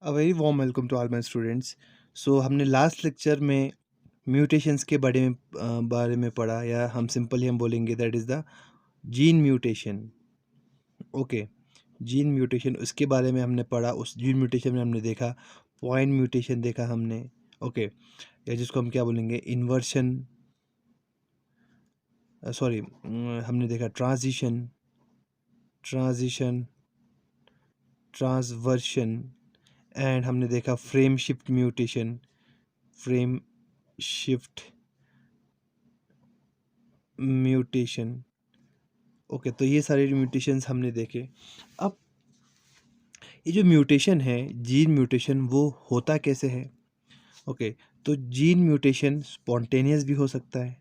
A very warm welcome to all my students. So हमने last lecture में mutations के बारे में पढ़ा, या हम सिंपली हम बोलेंगे that is the gene mutation. Okay, gene mutation उसके बारे में हमने पढ़ा। उस जीन म्यूटेशन में हमने देखा पॉइंट म्यूटेशन देखा हमने। ओके, या जिसको हम क्या बोलेंगे इन्वर्शन, सॉरी, हमने देखा ट्रांजिशन ट्रांसवर्शन, एंड हमने देखा फ्रेम शिफ्ट म्यूटेशन। ओके, तो ये सारे म्यूटेशंस हमने देखे। अब ये जो म्यूटेशन है, जीन म्यूटेशन, वो होता कैसे है? ओके, तो जीन म्यूटेशन स्पॉन्टेनियस भी हो सकता है,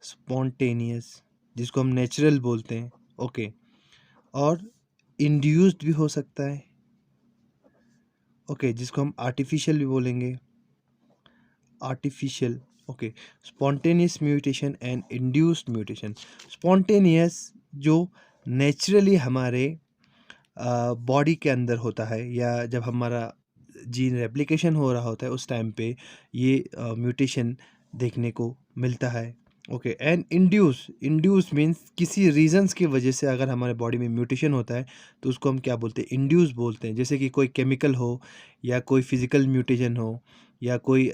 स्पॉन्टेनियस जिसको हम नेचुरल बोलते हैं। ओके, और इंड्यूस्ड भी हो सकता है। ओके, जिसको हम आर्टिफिशियल भी बोलेंगे, artificial. Okay, spontaneous mutation and induced mutation. Spontaneous जो नेचुरली हमारे बॉडी के अंदर होता है, या जब हमारा जीन रेप्लिकेशन हो रहा होता है उस टाइम पे ये म्यूटेशन देखने को मिलता है। ओके, एंड इंड्यूस मीन्स किसी रीजंस की वजह से अगर हमारे बॉडी में म्यूटेशन होता है तो उसको हम क्या बोलते हैं, इंड्यूस बोलते हैं। जैसे कि कोई केमिकल हो, या कोई फिजिकल म्यूटेशन हो, या कोई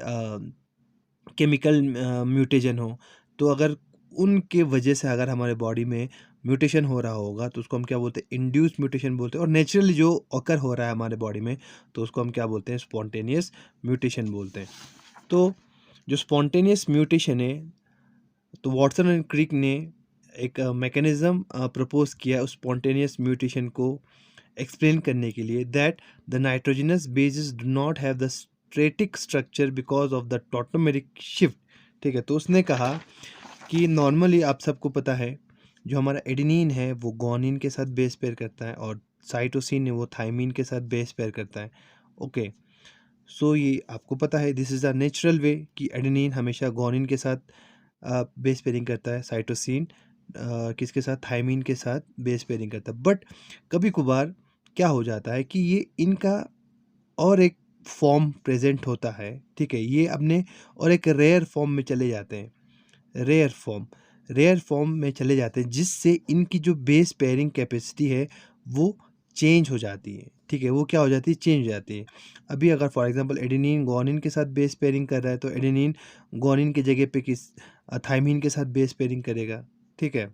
केमिकल म्यूटेशन हो, तो अगर उनके वजह से अगर हमारे बॉडी में म्यूटेशन हो रहा होगा तो उसको हम क्या बोलते हैं, इंड्यूस म्यूटेशन बोलते हैं। और नेचुरली जो ऑकर हो रहा है हमारे बॉडी में तो उसको हम क्या बोलते हैं, स्पॉन्टेनियस म्यूटेशन बोलते हैं। तो जो स्पॉन्टेनियस म्यूटेशन है, तो वॉटसन एंड क्रिक ने एक मैकेनिज्म प्रपोज किया उस स्पॉन्टेनियस म्यूटेशन को एक्सप्लेन करने के लिए, that the nitrogenous bases do not have the static structure because of the tautomeric shift. ठीक है, तो उसने कहा कि नॉर्मली आप सबको पता है जो हमारा एडेनिन है वो गुआनिन के साथ बेस पेयर करता है, और साइटोसिन है वो थाइमिन के साथ बेस पेयर करता है। ओके, सो ये आपको पता है, this is the natural way कि एडेनिन हमेशा गुआनिन के साथ बेस पेयरिंग करता है, साइटोसिन किसके साथ, थाइमिन के साथ बेस पेयरिंग करता है। बट कभी कभार क्या हो जाता है कि ये इनका और एक फॉर्म प्रेजेंट होता है। ठीक है, ये अपने और एक रेयर फॉर्म में चले जाते हैं, रेयर फॉर्म में चले जाते हैं, जिससे इनकी जो बेस पेयरिंग कैपेसिटी है वो चेंज हो जाती है। ठीक है, वो क्या हो जाती है, चेंज हो जाती है। अभी अगर फॉर एग्जांपल एडेनिन गुआनिन के साथ बेस पेयरिंग कर रहा है तो एडेनिन गुआनिन की जगह पे थाइमिन के साथ बेस पेयरिंग करेगा। ठीक है,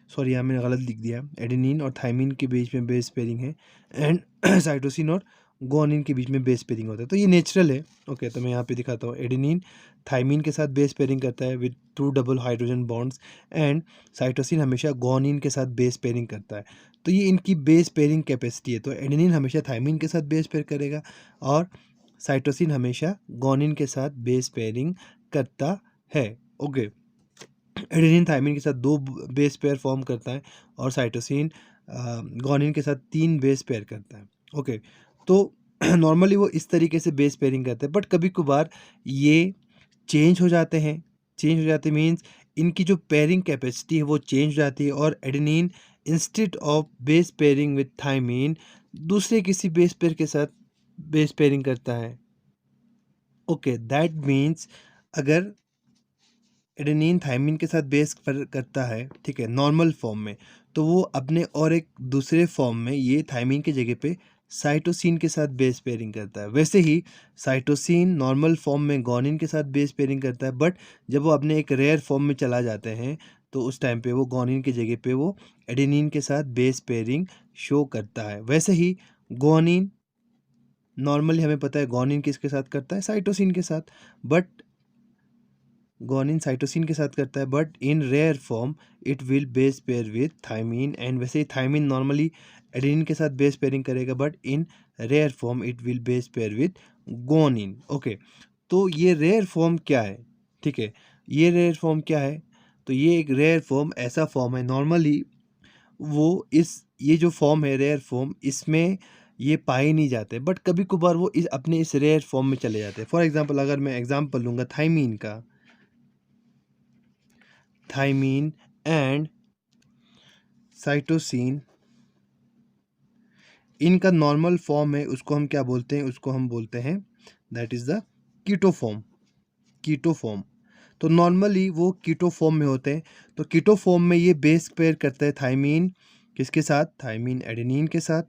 सॉरी यहाँ मैंने गलत लिख दिया, एडेनिन और थाइमिन के बीच में बेस पेयरिंग है, एंड साइटोसिन और गुआनिन के बीच में बेस पेयरिंग होता है, तो ये नेचुरल है। ओके, तो मैं यहाँ पे दिखाता हूँ, एडेनिन थाइमिन के साथ बेस पेयरिंग करता है with 2 double hydrogen bonds, and cytosine हमेशा गुआनिन के साथ बेस पेयरिंग करता है। तो ये इनकी बेस पेयरिंग कैपेसिटी है। तो एडेनिन हमेशा थाइमिन के साथ बेस पेयर करेगा, और साइटोसिन हमेशा गुआनिन के साथ बेस पेयरिंग करता है। ओके, एडेनिन थाइमिन के साथ 2 बेस पेयर फॉर्म करता है, और साइटोसिन गुआनिन के साथ 3 बेस पेयर करता है। ओके, तो नॉर्मली वो इस तरीके से बेस पेयरिंग करते हैं, बट कभी कभार ये चेंज हो जाते मीन्स इनकी जो पेयरिंग कैपेसिटी है वो चेंज हो जाती है, और adenine instead of base pairing with thymine दूसरे किसी बेस पेयर के साथ बेस पेयरिंग करता है। ओके, दैट मीन्स अगर एडेनिन थाइमिन के साथ बेस पर करता है, ठीक है, नॉर्मल फॉर्म में, तो वो अपने और एक दूसरे फॉर्म में ये थाइमिन की जगह पे साइटोसिन के साथ बेस पेयरिंग करता है। वैसे ही साइटोसिन नॉर्मल फॉर्म में गुआनिन के साथ बेस पेयरिंग करता है, बट जब वो अपने एक रेयर फॉर्म में चला जाते हैं तो उस टाइम पे वो गुआनिन की जगह पे वो एडेनिन के साथ बेस पेयरिंग शो करता है। वैसे ही गुआनिन नॉर्मली हमें पता है गुआनिन किसके साथ करता है, साइटोसिन के साथ, बट गुआनिन साइटोसिन के साथ करता है, but in rare form it will base pair with thymine, and वैसे ही थाइमिन नॉर्मली एडेनिन के साथ बेस पेयरिंग करेगा, but in rare form it will base pair with guanine. Okay, तो ये रेयर फॉर्म क्या है? ठीक है, ये रेयर फॉर्म क्या है? तो ये एक रेयर फॉर्म ऐसा फॉर्म है, नॉर्मली वो ये जो फॉर्म है रेयर फॉर्म, इसमें ये पाए नहीं जाते, बट कभी कभार वो अपने इस रेयर फॉर्म में चले जाते हैं। फॉर एग्जाम्पल अगर मैं एग्जाम्पल लूँगा थाइमीन का, थाइमीन एंड साइटोसिन इनका नॉर्मल फॉर्म है उसको हम क्या बोलते हैं, उसको हम बोलते हैं that is the keto form, keto form. तो नॉर्मली वो कीटो फॉर्म में होते हैं। तो कीटो फॉर्म में ये बेस पेयर करता है थायमीन किसके साथ, थायमीन एडेनिन के साथ,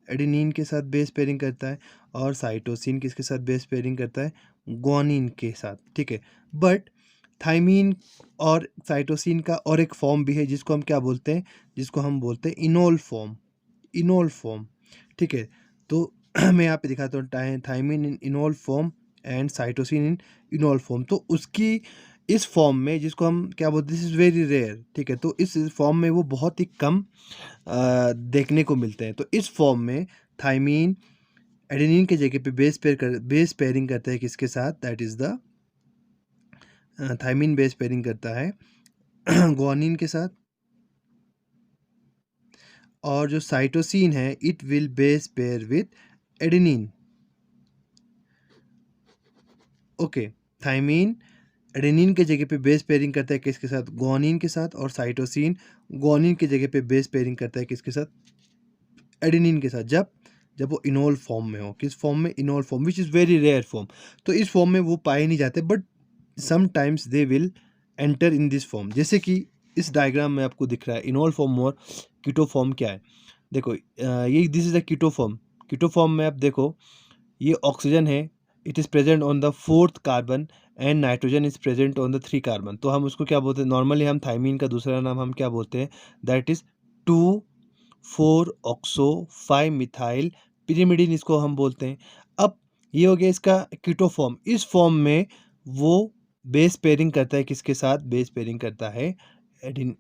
एडेनिन के साथ बेस पेयरिंग करता है, और साइटोसिन किसके साथ बेस पेयरिंग करता है, ग्वानिन के साथ, ठीक है। बट थायमीन और साइटोसिन का और एक फॉर्म भी है जिसको हम क्या बोलते हैं, जिसको हम बोलते हैं इनोल फॉर्म, इनोल फॉर्म, ठीक है। तो मैं यहाँ पे दिखाता हूँ thymine in enol form and cytosine in enol form. तो उसकी इस फॉर्म में जिसको हम क्या बोलते हैं, दिस इज़ वेरी रेयर, ठीक है। तो इस फॉर्म में वो बहुत ही कम देखने को मिलते हैं। तो इस फॉर्म में थायमीन एडेनिन के जगह पे बेस पेयरिंग करता है किसके साथ, that is the thymine base pairing करता है ग्वानिन के साथ, और जो साइटोसिन है it will base pair with adenine. Okay, thymine adenine के जगह पे बेस पेयरिंग करता है किसके साथ, ग्वानिन के साथ, और साइटोसिन ग्वानिन के जगह पे बेस पेयरिंग करता है किसके साथ, एडेनिन के साथ, जब जब वो इनोल फॉर्म में हो। किस फॉर्म में, enol form, which is very rare form. तो इस फॉर्म में वो पाए नहीं जाते, but sometimes they will enter in this form. जैसे कि इस डायग्राम में आपको दिख रहा है इनोल फॉर्म और कीटो फॉर्म क्या है। देखो ये this is the keto form. Keto form में आप देखो ये ऑक्सीजन है, it is present on the 4th carbon and nitrogen is present on the 3 carbon. तो हम उसको क्या बोलते हैं, नॉर्मली हम थायमीन का दूसरा नाम हम क्या बोलते हैं, that is 2,4 oxo 5 methyl pyrimidine, इसको हम बोलते हैं। अब ये हो गया इसका कीटो फॉर्म। इस फॉर्म में वो बेस पेयरिंग करता है किसके साथ, बेस पेयरिंग करता है एडिन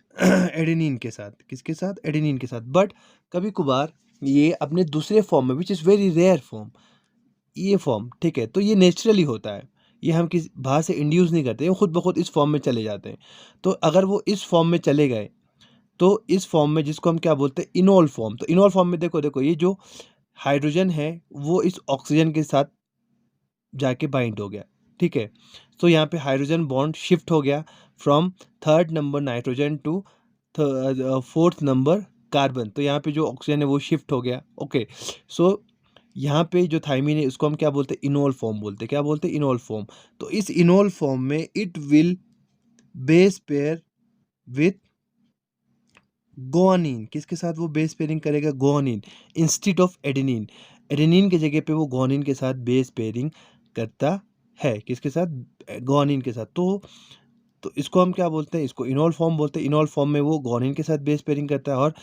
एडेनिन के साथ, किसके साथ, एडेनिन के साथ। बट कभी कभार ये अपने दूसरे फॉर्म में, which is very rare form, ये फॉर्म, ठीक है। तो ये नेचुरली होता है, ये हम किसी बाहर से इंड्यूस नहीं करते, वो खुद ब खुद इस फॉर्म में चले जाते हैं। तो अगर वो इस फॉर्म में चले गए, तो इस फॉर्म में जिसको हम क्या बोलते हैं, इनोल फॉर्म। तो इनोल फॉर्म में देखो देखो ये जो हाइड्रोजन है वो इस ऑक्सीजन के साथ जाके बाइंड हो गया, ठीक है। तो यहाँ पे हाइड्रोजन बॉन्ड शिफ्ट हो गया from 3rd number nitrogen to 4th number carbon. तो यहाँ पे जो ऑक्सीजन है वो शिफ्ट हो गया, ओके। सो यहाँ पे जो थायमीन है उसको हम क्या बोलते हैं, इनोल फॉर्म बोलते हैं। क्या बोलते हैं, इनोल फॉर्म। तो इस इनोल फॉर्म में it will base pair with guanine, किसके साथ वो बेस पेयरिंग करेगा, guanine, instead of adenine. Adenine की जगह पे वो ग्वानिन के साथ बेस पेयरिंग करता है, किसके साथ, ग्वानिन के साथ। तो इसको हम क्या बोलते हैं, इसको इनोल फॉर्म बोलते हैं। इनोल फॉर्म में वो ग्वानिन के साथ बेस पेयरिंग करता है, और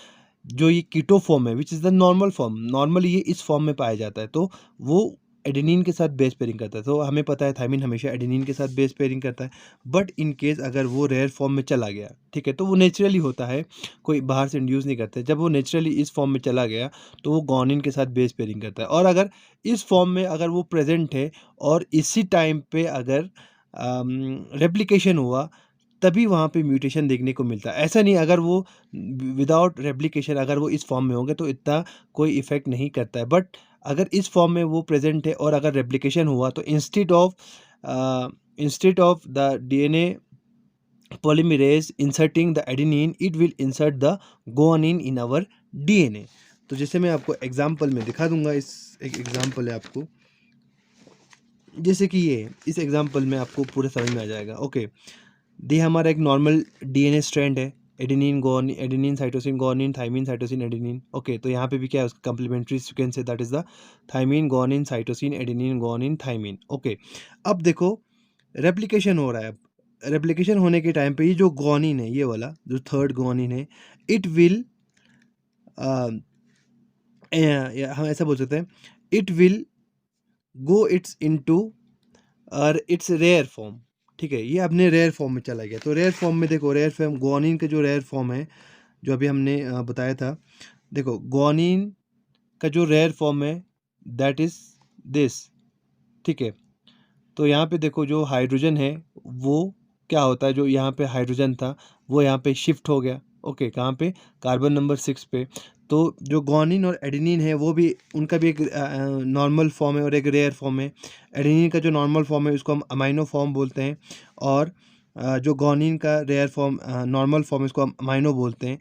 जो ये कीटो फॉर्म है विच is the normal form, normally ये इस फॉर्म में पाया जाता है, तो वो एडेनिन के साथ बेस पेयरिंग करता है। तो हमें पता है थायमीन हमेशा एडेनिन के साथ बेस पेयरिंग करता है। बट इन केस अगर वो रेयर फॉर्म में चला गया, ठीक है, तो वो नेचुरली होता है, कोई बाहर से इंड्यूस नहीं करते। जब वो नेचुरली इस फॉर्म में चला गया तो वो ग्वानिन के साथ बेस पेयरिंग करता है। और अगर इस फॉर्म में अगर वो प्रेजेंट है और इसी टाइम पे अगर रेप्लिकेशन हुआ, तभी वहाँ पे म्यूटेशन देखने को मिलता है। ऐसा नहीं अगर वो विदाउट रेप्लिकेशन अगर वो इस फॉर्म में होंगे तो इतना कोई इफ़ेक्ट नहीं करता है। बट अगर इस फॉर्म में वो प्रेज़ेंट है और अगर रेप्लिकेशन हुआ, तो instead of the DNA polymerase inserting the adenine, it will insert the guanine in our DNA. तो जैसे मैं आपको एग्ज़ाम्पल में दिखा दूँगा, एक एग्ज़ाम्पल है आपको, जैसे कि ये इस एग्ज़ाम्पल में आपको पूरा समझ में आ जाएगा, ओके। ये हमारा एक नॉर्मल डीएनए स्ट्रैंड है, adenine cytosine guanine thymine cytosine adenine, okay. तो यहाँ पे भी क्या है, उसका कंप्लीमेंट्री सीक्वेंस है, that is the thymine guanine cytosine adenine guanine thymine, okay. अब देखो रेप्लिकेशन हो रहा है। अब रेप्लिकेशन होने के टाइम पे ये जो गुआनिन है, ये वाला जो 3rd गुआनिन है, इट विल हम ऐसा बोल सकते हैं, it will go it's into और इट्स रेयर फॉर्म, ठीक है। ये अपने रेयर फॉर्म में चला गया। तो रेयर फॉर्म में देखो, रेयर फॉर्म गुआनिन का जो रेयर फॉर्म है, जो अभी हमने बताया था, देखो गुआनिन का जो रेयर फॉर्म है दैट इज़ दिस, ठीक है। तो यहाँ पे देखो जो हाइड्रोजन है वो क्या होता है, जो यहाँ पे हाइड्रोजन था वो यहाँ पे शिफ्ट हो गया, ओके। कहाँ पे, कार्बन नंबर 6 पे। तो जो गुआनिन और एडेनिन है वो भी, उनका भी एक नॉर्मल फॉर्म है और एक रेयर फॉर्म है। एडेनिन का जो नॉर्मल फॉर्म है उसको हम अमाइनो फॉर्म बोलते हैं, और जो गुआनिन का रेयर फॉर्म नॉर्मल फॉर्म है उसको हम अमाइनो बोलते हैं।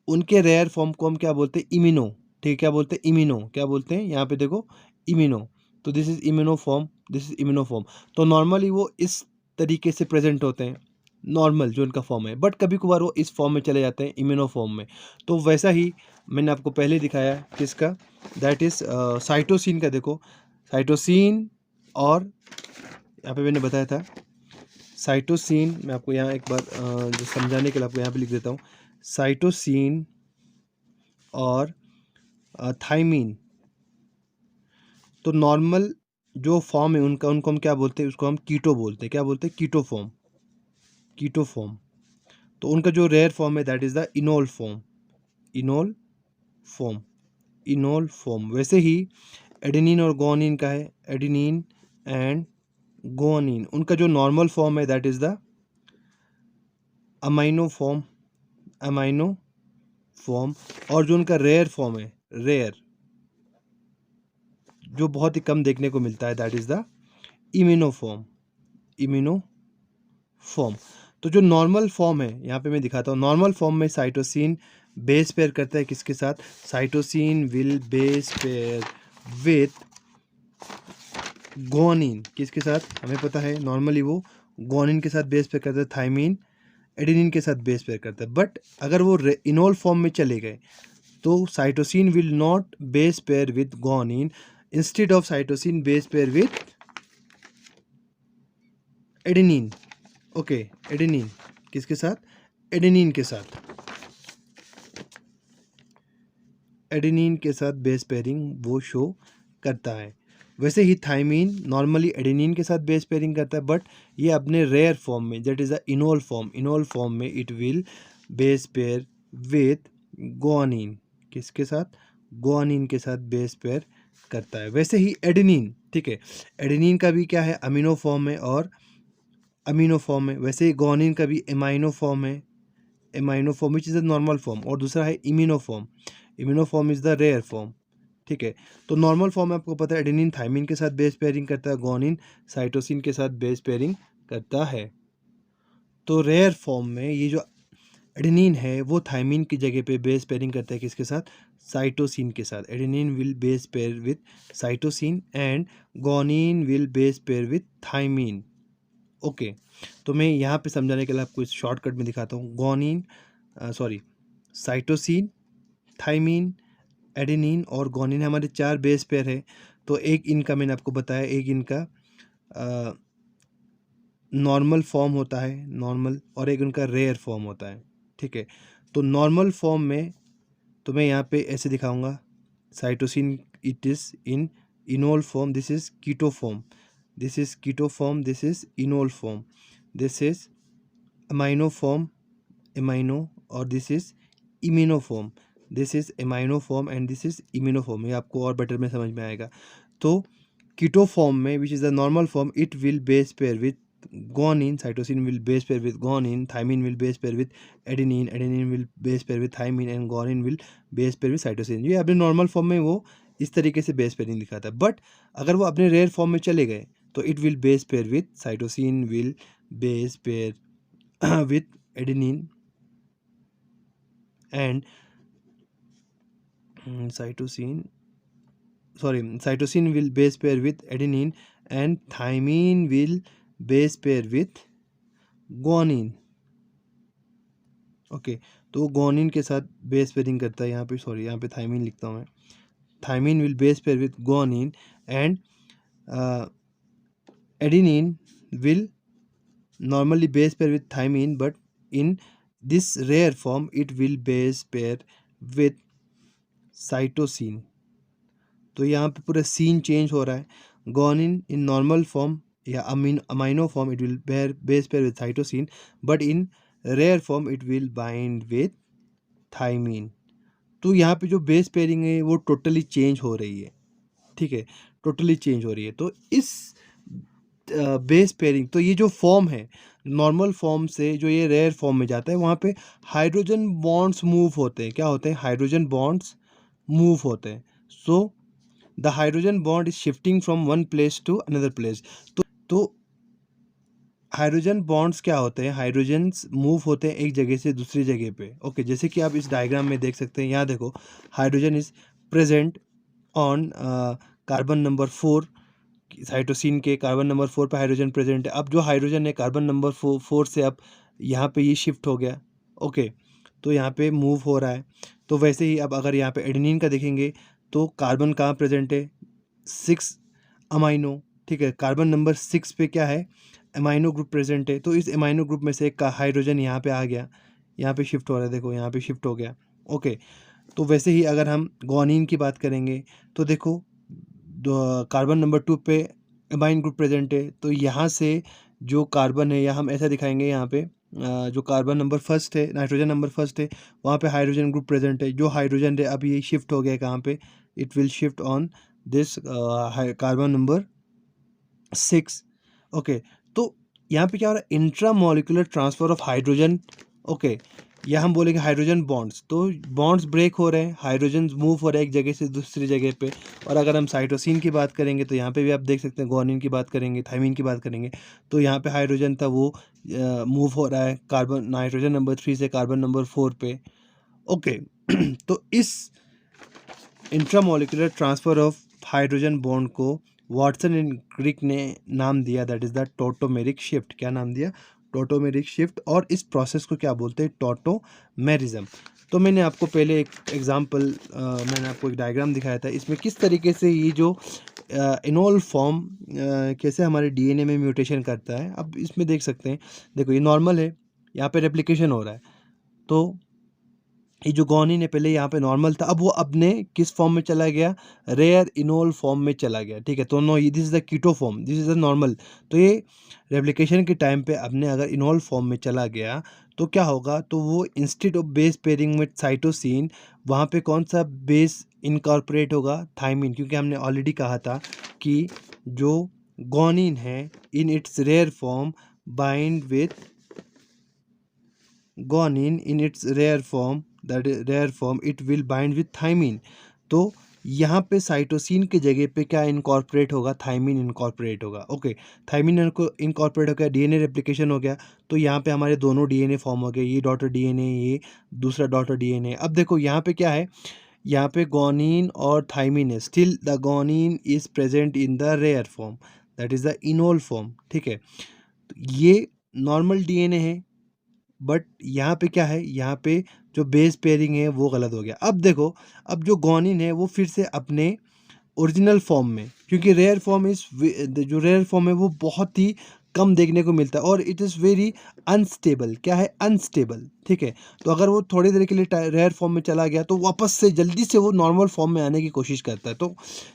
उनके रेयर फॉर्म को हम क्या बोलते हैं, इमिनो, ठीक है, क्या बोलते हैं, इम्यूनो, क्या बोलते हैं यहाँ पे देखो, इम्यूनो। तो this is immuno form, this is immuno form. तो नॉर्मली वो इस तरीके से प्रेजेंट होते हैं, नॉर्मल जो इनका फॉर्म है, बट कभी कभार वो इस फॉर्म में चले जाते हैं, इम्यूनो फॉर्म में। तो वैसा ही मैंने आपको पहले दिखाया है किसका, दैट इज साइटोसिन का। देखो साइटोसिन, और यहाँ पे मैंने बताया था साइटोसिन, मैं आपको यहाँ एक बार जो समझाने के लिए आपको यहाँ पे लिख देता हूँ, साइटोसिन और थाइमीन। तो नॉर्मल जो फॉर्म है उनका, उनको हम क्या बोलते हैं, उसको हम कीटो बोलते हैं। क्या बोलते हैं, कीटो फॉर्म, कीटो फॉर्म। तो उनका जो रेयर फॉर्म है that is the enol form, enol form, enol form. वैसे ही एडेनिन और गुआनिन का है, एडेनिन एंड गुआनिन, उनका जो नॉर्मल फॉर्म है that is the amino form, amino form. और जो उनका रेयर फॉर्म है, रेयर, जो बहुत ही कम देखने को मिलता है, that is the immuno form, immuno form. तो जो नॉर्मल फॉर्म है यहाँ पे मैं दिखाता हूँ, नॉर्मल फॉर्म में साइटोसिन बेस पेयर करता है किसके साथ, cytosine will base pair with guanine, किसके साथ हमें पता है, नॉर्मली वो गुआनिन के साथ बेस पेयर करता है, थाइमीन एडेनिन के साथ बेस पेयर करता है। बट अगर वो इनोल फॉर्म में चले गए तो cytosine will not base pair with guanine, instead of cytosine base pair with adenine. Okay, adenine किसके साथ, एडेनिन के साथ, एडेनिन के साथ बेस पेयरिंग वो शो करता है। वैसे ही थाइमीन नॉर्मली एडेनिन के साथ बेस पेयरिंग करता है, बट ये अपने रेयर फॉर्म में, that is the enol form, enol form में it will base pair with guanine, किसके साथ, गुआनिन के साथ बेस पेयर करता है। वैसे ही एडेनिन, ठीक है, एडेनिन का भी क्या है, अमीनो फॉर्म है और अमीनो फॉर्म है। वैसे ही गुआनिन का भी एमाइनो फॉर्म है, amino form which is the normal form, और दूसरा है immuno form, immuno form is the rare form. ठीक है, तो नॉर्मल फॉर्म में आपको पता है एडेनिन थाइमिन के साथ बेस पेयरिंग करता है, गुआनिन साइटोसिन के साथ बेस पेयरिंग करता है। तो रेयर फॉर्म में ये जो एडेनिन है वो थाइमिन की जगह पे बेस पेयरिंग करता है किसके साथ, साइटोसिन के साथ। Adenine will base pair with cytosine and guanine will base pair with thymine. Okay, तो मैं यहाँ पे समझाने के लिए आपको इस शॉर्टकट में दिखाता हूँ। Guanine, sorry, cytosine, thymine, adenine और गुआनिन हमारे 4 बेस पेयर है। तो एक इनका मैंने आपको बताया, एक इनका नॉर्मल फॉर्म होता है, नॉर्मल, और एक उनका रेयर फॉर्म होता है। ठीक है, तो नॉर्मल फॉर्म में तो मैं यहाँ पे ऐसे दिखाऊंगा, cytosine it is in enol form, this is keto form, this is keto form, this is enol form, this is amino form, amino, और this is imino form, this is amino form and this is imino form. ये आपको और better में समझ में आएगा। तो keto form में which is the normal form, it will base pair with guanine, cytosine will base pair with guanine, thymine will base pair with adenine, adenine will base pair with thymine and guanine will base pair with cytosine। ये अपने normal form में वो इस तरीके से base pairing दिखाता है। But अगर वो अपने रेयर फॉर्म में चले गए तो it will base pair with cytosine will base pair with adenine and cytosine will base pair with adenine and thymine will base pair with guanine। Okay, तो गुआनिन के साथ बेस पेयरिंग करता है, यहाँ पे सॉरी, यहाँ पे थाइमिन लिखता हूँ मैं, thymine will base pair with guanine and adenine will normally base pair with thymine, but in this rare form it will base pair with cytosine। तो यहाँ पे पूरा सीन चेंज हो रहा है। गुआनिन इन नॉर्मल फॉर्म या amino form it will base pair with cytosine, but in rare form it will bind with thymine. तो यहाँ पे जो बेस पेयरिंग है वो टोटली चेंज हो रही है। ठीक है, टोटली चेंज हो रही है। तो इस बेस पेयरिंग, तो ये जो फॉर्म है नॉर्मल फॉर्म से जो ये रेयर फॉर्म में जाता है, वहाँ पे हाइड्रोजन बॉन्ड्स मूव होते हैं। क्या होते हैं, हाइड्रोजन बॉन्ड्स मूव होते हैं। So the hydrogen bond is shifting from one place to another place. तो हाइड्रोजन बॉन्ड्स क्या होते हैं, हाइड्रोजन्स मूव होते हैं एक जगह से दूसरी जगह पे। ओके, जैसे कि आप इस डायग्राम में देख सकते हैं, यहाँ देखो hydrogen is present on carbon number 4, cytosine के कार्बन नंबर 4 पे हाइड्रोजन प्रेजेंट है। अब जो हाइड्रोजन है कार्बन नंबर 4 से अब यहाँ पे ये शिफ्ट हो गया, ओके, तो यहाँ पे मूव हो रहा है। तो वैसे ही अब अगर यहाँ पे एडेनिन का देखेंगे तो कार्बन कहाँ प्रेजेंट है, 6 अमाइनो, ठीक है, कार्बन नंबर 6 पे क्या है, अमाइनो ग्रुप प्रेजेंट है। तो इस अमाइनो ग्रुप में से एक का हाइड्रोजन यहाँ पे आ गया, यहाँ पे शिफ्ट हो रहा है, देखो यहाँ पे शिफ्ट हो गया, ओके। तो वैसे ही अगर हम ग्वानिन की बात करेंगे तो देखो कार्बन नंबर 2 पे अमाइन ग्रुप प्रेजेंट है। तो यहाँ से जो कार्बन है, या हम ऐसा दिखाएंगे यहाँ पे जो कार्बन नंबर फर्स्ट है, नाइट्रोजन नंबर फर्स्ट है, वहाँ पे हाइड्रोजन ग्रुप प्रेजेंट है। जो हाइड्रोजन है अब ये शिफ्ट हो गया है कहाँ पे, it will shift on this carbon number 6, okay. तो यहाँ पे क्या हो रहा है, intra molecular transfer of hydrogen, okay, या हम बोलेंगे हाइड्रोजन बॉन्ड्स। तो बॉन्ड्स ब्रेक हो रहे हैं, हाइड्रोजन मूव हो रहा है एक जगह से दूसरी जगह पे। और अगर हम साइटोसिन की बात करेंगे तो यहाँ पे भी आप देख सकते हैं, ग्वानिन की बात करेंगे, थाइमिन की बात करेंगे, तो यहाँ पे हाइड्रोजन था वो मूव हो रहा है कार्बन नाइट्रोजन नंबर 3 से कार्बन नंबर 4 पे, ओके। तो इस intramolecular transfer of hydrogen bond को वाटसन एंड क्रिक ने नाम दिया, दैट इज़ द टोटोमेरिक शिफ्ट। क्या नाम दिया, टोटोमेरिक शिफ्ट। और इस प्रोसेस को क्या बोलते हैं, टोटोमेरिज्म। तो मैंने आपको पहले एक एग्जांपल मैंने आपको एक डायग्राम दिखाया था, इसमें किस तरीके से ये जो इनोल फॉर्म कैसे हमारे डीएनए में म्यूटेशन करता है। अब इसमें देख सकते हैं, देखो ये नॉर्मल है, यहाँ पे रेप्लिकेशन हो रहा है। तो ये जो ग्वानिन है पहले यहाँ पे नॉर्मल था, अब वो अपने किस फॉर्म में चला गया, रेयर इनोल फॉर्म में चला गया, ठीक है। तो no, this is the keto form, this is the normal. तो ये रेप्लिकेशन के टाइम पे अपने अगर इनोल फॉर्म में चला गया तो क्या होगा, तो वो instead of base pairing with cytosine, वहाँ पे कौन सा बेस इनकॉर्पोरेट होगा, थाइमिन। क्योंकि हमने ऑलरेडी कहा था कि जो ग्वानिन है in its rare form bind with guanine in its rare form, that is rare form, it will bind with thymine। तो यहाँ पे साइटोसिन के जगह पे क्या इनकॉर्पोरेट होगा, थाइमिन इनकॉर्पोरेट होगा, ओके। थाइमिन इनकॉर्पोरेट हो गया, डीएनए रेप्लिकेशन हो गया। तो यहाँ पे हमारे दोनों डीएनए फॉर्म हो गए, ये डॉटर डीएनए, ये दूसरा डॉटर डीएनए। अब देखो यहाँ पे क्या है, यहाँ पे ग्वानिन और थाइमिन है, still the guanine is present in the rare form, that is the enol form, ठीक है। तो ये नॉर्मल डीएनए है, बट यहाँ पे क्या है, यहाँ पे जो बेस पेयरिंग है वो गलत हो गया। अब देखो, अब जो ग्वानिन है वो फिर से अपने ओरिजिनल फॉर्म में, क्योंकि रेयर फॉर्म इज, जो रेयर फॉर्म है वो बहुत ही कम देखने को मिलता है और इट इज़ वेरी अनस्टेबल। क्या है, अनस्टेबल, ठीक है। तो अगर वो थोड़ी देर के लिए रेयर फॉर्म में चला गया तो वापस से जल्दी से वो नॉर्मल फॉर्म में आने की कोशिश करता है। तो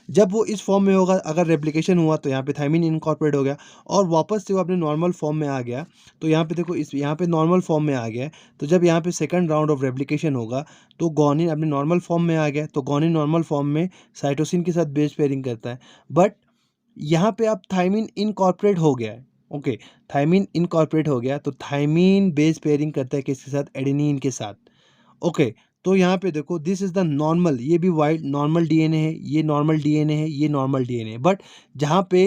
जब वो इस फॉर्म में होगा, अगर रेप्लिकेशन हुआ तो यहाँ पे थाइमिन इनकॉर्पोरेट हो गया और वापस से वो अपने नॉर्मल फॉर्म में आ गया। तो यहाँ पे देखो, इस यहाँ पे नॉर्मल फॉर्म में आ गया है। तो जब यहाँ पे सेकंड राउंड ऑफ रेप्लिकेशन होगा तो ग्वानिन अपने नॉर्मल फॉर्म में आ गया। तो ग्वानिन नॉर्मल फॉर्म में साइटोसिन के साथ बेस पेयरिंग करता है, बट यहाँ पे अब थाइमिन इनकॉर्पोरेट हो गया है, ओके। थाइमिन इनकॉर्पोरेट हो गया तो थाइमिन बेस पेयरिंग करता है किसके साथ, एडेनिन के साथ, ओके। तो यहाँ पे देखो, दिस इज द नॉर्मल, ये भी वाइल्ड नॉर्मल डीएनए है, ये नॉर्मल डीएनए है, ये नॉर्मल डीएनए है। बट जहाँ पे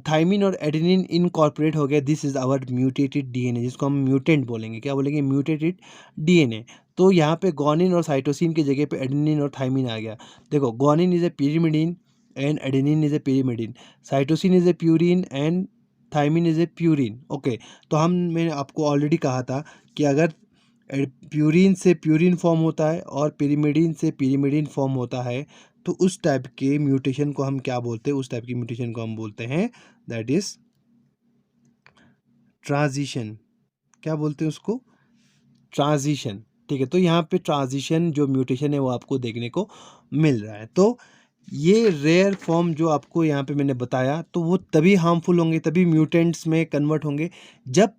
थाइमिन और एडेनिन इनकॉर्पोरेट हो गया, this is our mutated DNA, जिसको हम म्यूटेंट बोलेंगे। क्या बोलेंगे, म्यूटेटेड डीएनए। तो यहाँ पे ग्वानिन और साइटोसिन की जगह पे एडेनिन और थाइमिन आ गया। देखो, guanine is a pyrimidine and adenine is a pyrimidine, cytosine is a purine and thymine is a purine, okay. तो मैंने आपको ऑलरेडी कहा था कि अगर प्यूरिन से प्यूरिन फॉर्म होता है और पिरिमिडीन से पिरिमिडीन फॉर्म होता है तो उस टाइप के म्यूटेशन को हम क्या बोलते हैं, उस टाइप की म्यूटेशन को हम बोलते हैं, दैट इज ट्रांजिशन। क्या बोलते हैं उसको, ट्रांजिशन, ठीक है। तो यहाँ पे ट्रांजिशन जो म्यूटेशन है वो आपको देखने को मिल रहा है। तो ये रेयर फॉर्म जो आपको यहाँ पे मैंने बताया, तो वो तभी हार्मफुल होंगे, तभी म्यूटेंट्स में कन्वर्ट होंगे जब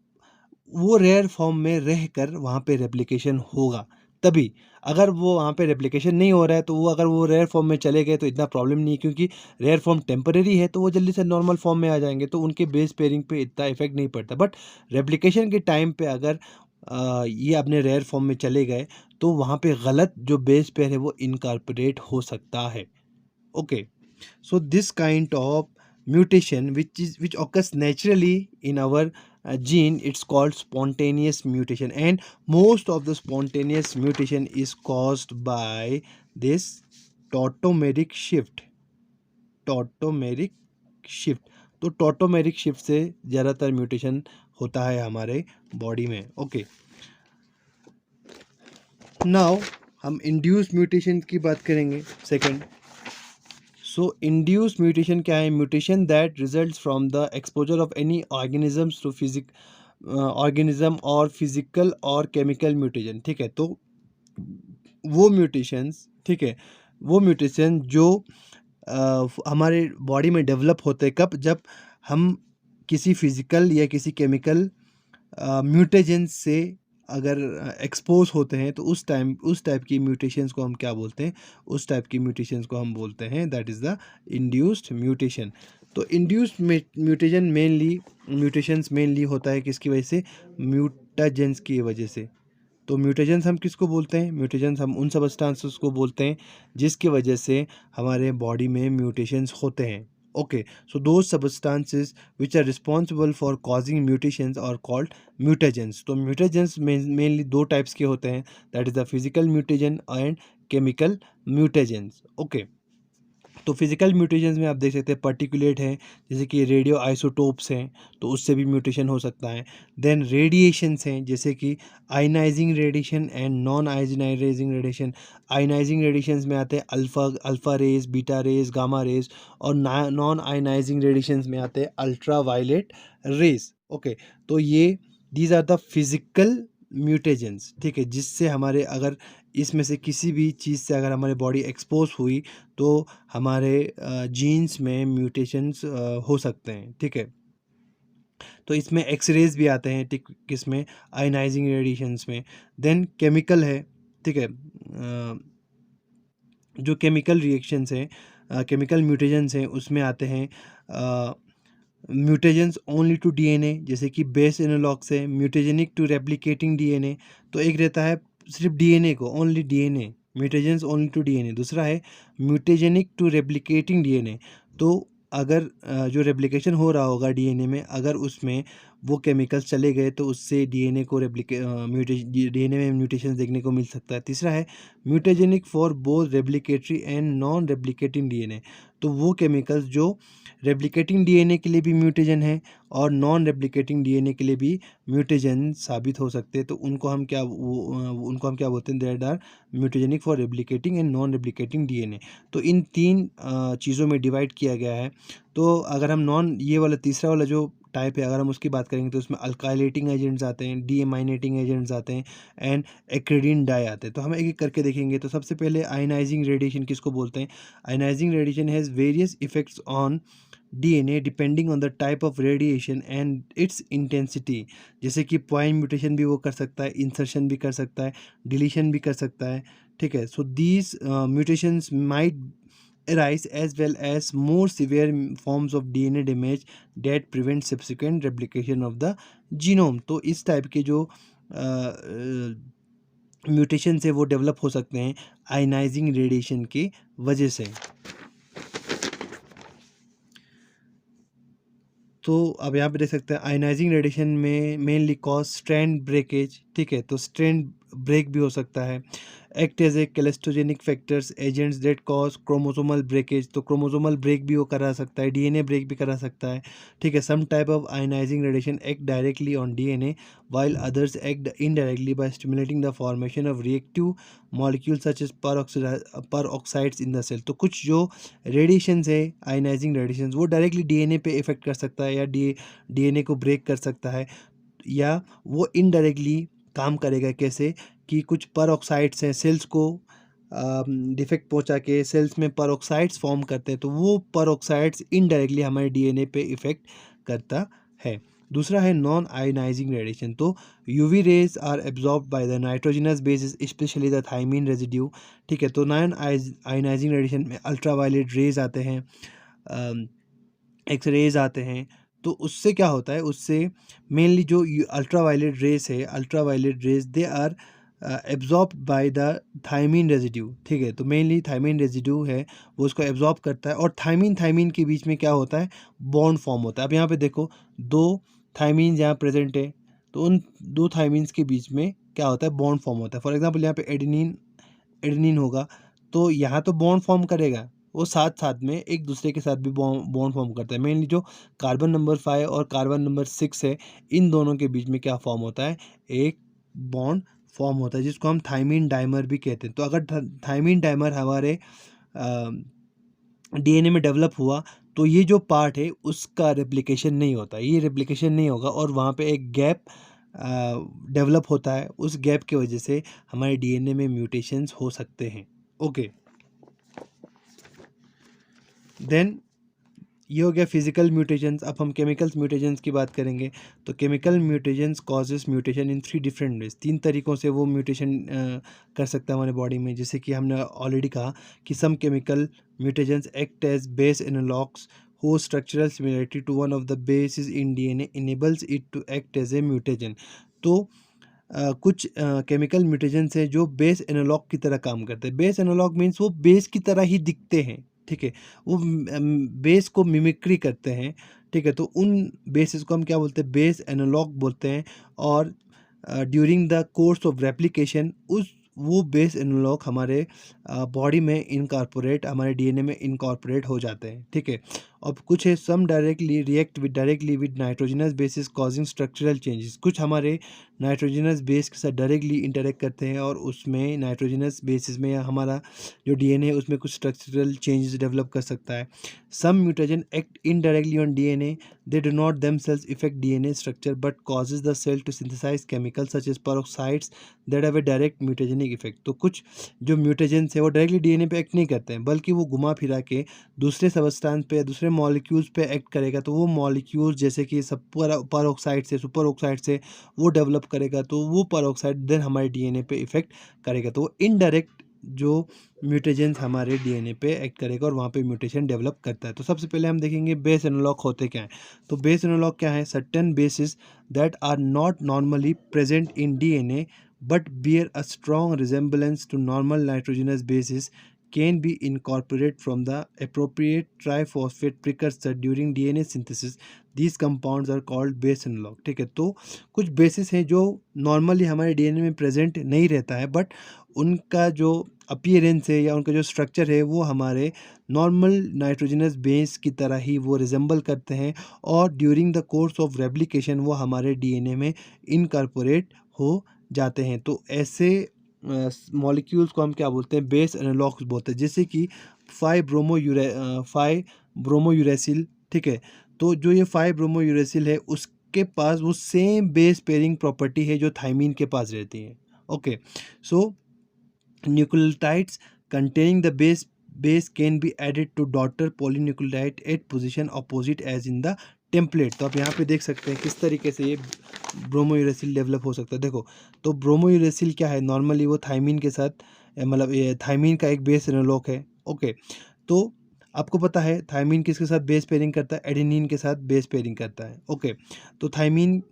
वो रेयर फॉर्म में रहकर वहाँ पे रेप्लिकेशन होगा, तभी। अगर वो वहाँ पे रेप्लिकेशन नहीं हो रहा है तो वो, अगर वो रेयर फॉर्म में चले गए तो इतना प्रॉब्लम नहीं है, क्योंकि रेयर फॉर्म टेम्परेरी है तो वो जल्दी से नॉर्मल फॉर्म में आ जाएंगे, तो उनके बेस पेयरिंग पे इतना इफेक्ट नहीं पड़ता। बट रेप्लिकेशन के टाइम पे अगर ये अपने रेयर फॉर्म में चले गए तो वहाँ पे गलत जो बेस पेयर है वो इनकॉर्पोरेट हो सकता है, okay। So this kind of mutation which occurs naturally in our gene, it's called spontaneous mutation, and most of the spontaneous mutation is caused by this tautomeric shift, tautomeric shift. तो tautomeric shift से ज़्यादातर mutation होता है हमारे body में। Okay, now हम induced mutation की बात करेंगे सेकंड। सो इंड्यूस्ड म्यूटेशन क्या है? Mutation that results from the exposure of any organisms to organism और फिजिकल और केमिकल म्यूटेशन। ठीक है, तो वो म्यूटेशंस, ठीक है, वो म्यूटेशन जो हमारे बॉडी में डेवलप होते हैं कब? जब हम किसी फिजिकल या किसी केमिकल म्यूटेजन से अगर एक्सपोज होते हैं, तो उस टाइप की म्यूटेशंस को हम क्या बोलते हैं? उस टाइप की म्यूटेशंस को हम बोलते हैं that is the induced mutation. तो इंड्यूस्ड म्यूटेशंस मेनली होता है किसकी वजह से? म्यूटाजेंस की वजह से। तो म्यूटेशंस हम किसको बोलते हैं? म्यूटेशंस हम उन सबस्टांसेस को बोलते हैं जिसकी वजह से हमारे बॉडी में म्यूटेशंस होते हैं। Okay, so those substances which are responsible for causing mutations are called mutagens. तो म्यूटेजेंस मेनली दो टाइप्स के होते हैं, that is the physical mutagen and chemical mutagens. Okay, तो फिजिकल म्यूटेशंस में आप देख सकते हैं पर्टिकुलेट हैं, जैसे कि रेडियो आइसोटोप्स हैं, तो उससे भी म्यूटेशन हो सकता है। देन रेडिएशंस हैं, जैसे कि ionising radiation and non ionising radiation. Ionising radiations में आते हैं alpha rays, beta rays, gamma rays, और नॉन आयनाइजिंग रेडिएशंस में आते हैं अल्ट्रा वायलेट रेज। ओके, तो ये these are the physical mutagens. ठीक है, जिससे हमारे अगर इसमें से किसी भी चीज़ से अगर हमारी बॉडी एक्सपोज हुई तो हमारे जीन्स में म्यूटेशंस हो सकते हैं। ठीक है, तो इसमें एक्सरेज भी आते हैं, ठीक, किसमें? आयनाइजिंग रेडिएशंस में। देन केमिकल है, ठीक है, जो केमिकल रिएक्शंस हैं, केमिकल म्यूटेशंस हैं, उसमें आते हैं म्यूटेजेंस ओनली टू डीएनए, जैसे कि बेस एनालॉग्स है। म्यूटेजेनिक टू रेप्लिकेटिंग डीएनए, तो एक रहता है सिर्फ डीएनए को, only DNA, mutagens only to DNA. दूसरा है म्यूटेजेनिक टू रेप्लिकेटिंग डीएनए, तो अगर जो रेप्लिकेशन हो रहा होगा डीएनए में, अगर उसमें वो केमिकल्स चले गए तो उससे डीएनए को डीएनए में म्यूटेशन देखने को मिल सकता है। तीसरा है mutagenic for both replicatory and non replicating DNA, तो वो केमिकल्स जो रेप्लिकेटिंग डीएनए के लिए भी म्यूटेजन है और नॉन रेप्लिकेटिंग डीएनए के लिए भी म्यूटेजन साबित हो सकते हैं, तो उनको हम क्या बोलते हैं? That are mutagenic for replicating and non replicating DNA. तो इन तीन चीज़ों में डिवाइड किया गया है। तो अगर हम ये वाला तीसरा वाला जो टाइप है, अगर हम उसकी बात करेंगे, तो उसमें अल्काइलेटिंग एजेंट्स आते हैं, डीएमाइनेटिंग एजेंट्स आते हैं, एंड एक्रिडीन डाई आते हैं। तो हम एक एक करके देखेंगे। तो सबसे पहले आयनाइजिंग रेडिएशन किसको बोलते हैं? Ionizing radiation has various effects on DNA depending on the type of radiation and it's intensity. जैसे कि पॉइंट म्यूटेशन भी वो कर सकता है, इंसर्शन भी कर सकता है, डिलीशन भी कर सकता है। ठीक है, so these mutations might arise as well as more severe forms of DNA damage that prevent subsequent replication of the genome। तो इस टाइप के जो म्यूटेशन है वो डेवलप हो सकते हैं आयनाइजिंग रेडिएशन की वजह से। तो अब यहाँ पे देख सकते हैं आयनाइजिंग रेडिएशन में मेनली कॉज स्ट्रैंड ब्रेकेज। ठीक है, तो स्ट्रैंड ब्रेक भी हो सकता है। Act as a clastogenic factors agents that cause chromosomal breakage, तो क्रोमोसोमल ब्रेक भी वो करा सकता है, डीएनए ब्रेक भी करा सकता है। ठीक है, some type of ionising radiation act directly on DNA while others act indirectly by stimulating the formation of reactive molecules such as peroxides in the cell। तो कुछ जो रेडिएशंस है, आयनाइजिंग रेडिएशंस, वो डायरेक्टली डीएनए पे effect कर सकता है या डीएनए को ब्रेक कर सकता है, या वो इनडायरेक्टली काम करेगा। कैसे? कि कुछ पेरोक्साइड्स हैं, सेल्स को डिफेक्ट पहुंचा के सेल्स में पेरोक्साइड्स फॉर्म करते हैं, तो वो पेरोक्साइड्स इनडायरेक्टली हमारे डीएनए पे इफेक्ट करता है। दूसरा है नॉन आयनाइजिंग रेडिएशन, तो UV rays are absorbed by the nitrogenous bases specially the thymine residue. ठीक है, तो नॉन आयनाइजिंग रेडिएशन में अल्ट्रावायलेट रेज आते हैं, एक्स रेज आते हैं। तो उससे क्या होता है? उससे मेनली जो अल्ट्रावायलेट रेज है, ultraviolet rays they are absorb by the thymine residue. ठीक है, तो मेनली थायमीन रेजिड्यू है वो उसको एब्जॉर्ब करता है, और थायमीन के बीच में क्या होता है? बॉन्ड फॉर्म होता है। अब यहाँ पे देखो, दो थायमीन यहाँ प्रेजेंट है, तो उन दो थायमीन्स के बीच में क्या होता है? बॉन्ड फॉर्म होता है। फॉर एग्जाम्पल यहाँ पे एडेनिन होगा, तो यहाँ तो बॉन्ड फॉर्म करेगा, वो साथ साथ में एक दूसरे के साथ भी बॉन्ड फॉर्म करता है। मेनली जो कार्बन नंबर 5 और कार्बन नंबर 6 है, इन दोनों के बीच में क्या फॉर्म होता है, एक बॉन्ड फॉर्म होता है जिसको हम थाइमीन डाइमर भी कहते हैं। तो अगर थाइमीन डाइमर हमारे डीएनए में डेवलप हुआ तो ये जो पार्ट है उसका रेप्लिकेशन नहीं होता, ये रेप्लिकेशन नहीं होगा और वहाँ पे एक गैप डेवलप होता है। उस गैप की वजह से हमारे डीएनए में म्यूटेशंस हो सकते हैं। ओके, देन ये हो गया फिजिकल म्यूटेशंस। अब हम केमिकल्स म्यूटेशंस की बात करेंगे। तो chemical mutations causes mutation in 3 different ways, 3 तरीक़ों से वो म्यूटेशन कर सकता है हमारे बॉडी में। जैसे कि हमने ऑलरेडी कहा कि some chemical mutations act as base analogues whose structural similarity to one of the bases in DNA enables it to act as a mutagen। तो कुछ केमिकल म्यूटेशंस हैं जो बेस एनालॉग की तरह काम करते हैं। बेस एनालॉग मीन्स वो बेस की तरह ही दिखते हैं, ठीक है, वो बेस को मिमिक्री करते हैं, ठीक है। तो उन बेसिस को हम क्या बोलते हैं, बेस एनालॉग बोलते हैं। और during the course of replication वो बेस एनालॉग हमारे बॉडी में इनकॉर्पोरेट, हमारे डीएनए में इनकॉर्पोरेट हो जाते हैं, ठीक है। अब कुछ है some directly react directly with nitrogenous bases causing structural changes. कुछ हमारे नाइट्रोजनस बेस के साथ डायरेक्टली इंटरेक्ट करते हैं और उसमें नाइट्रोजनस बेसिस में हमारा जो डीएनए है उसमें कुछ स्ट्रक्चरल चेंजेस डेवलप कर सकता है। Some mutation act indirectly on DNA, they do not themselves affect DNA structure but causes the cell to synthesize chemicals such as peroxides that have a direct mutagenic effect। तो कुछ जो mutagens है वो directly DNA पे act नहीं करते हैं, बल्कि वो घुमा फिरा के दूसरे सबस्टांस पे, दूसरे मॉलिक्यूल्स पे एक्ट करेगा। तो वो मॉलिक्यूल्स जैसे कि सब पेरोक्साइड से, सुपर ऑक्साइड से वो डेवलप करेगा, तो वो पेरोक्साइड देन हमारे डीएनए पे इफेक्ट करेगा। तो वो इनडायरेक्ट जो म्यूटेजेंस हमारे डीएनए पे एक्ट करेगा और वहाँ पे म्यूटेशन डेवलप करता है। तो सबसे पहले हम देखेंगे बेस एनालॉग होते क्या हैं। तो बेस एनालॉग क्या है, certain bases that are not normally present in DNA but bear a strong resemblance to normal nitrogenous bases can be incorporated from the appropriate triphosphate precursor during DNA synthesis। These compounds are called base analog। ठीक है, तो कुछ basis हैं जो normally हमारे DNA में present नहीं रहता है, बट उनका जो अपीयरेंस है या उनका जो स्ट्रक्चर है वो हमारे नॉर्मल नाइट्रोजनस बेस की तरह ही वो रिजेंबल करते हैं और during the course of replication वो हमारे डीएनए में इनकॉर्पोरेट हो जाते हैं। तो ऐसे मॉलिक्यूल्स को हम क्या बोलते हैं, बेस एनालॉग्स बोलते हैं। जैसे कि 5 ब्रोमो यूरेसिल, ठीक है। तो जो ये 5 ब्रोमो यूरेसिल है उसके पास वो सेम बेस पेयरिंग प्रॉपर्टी है जो थाइमीन के पास रहती है। Okay, so nucleotides containing the base can be added to daughter polynucleotide at position opposite as in the template. तो आप यहाँ पे देख सकते हैं किस तरीके से ये ब्रोमोयूरेसिल डेवलप हो सकता है। देखो, तो ब्रोमोयूरेसिल क्या है, नॉर्मली वो थाइमीन के साथ, मतलब ये थाइमीन का एक बेस एनालॉग है। ओके, तो आपको पता है थाइमीन किसके साथ बेस पेयरिंग करता है, एडेनिन के साथ बेस पेयरिंग करता है। ओके, तो थाइमीन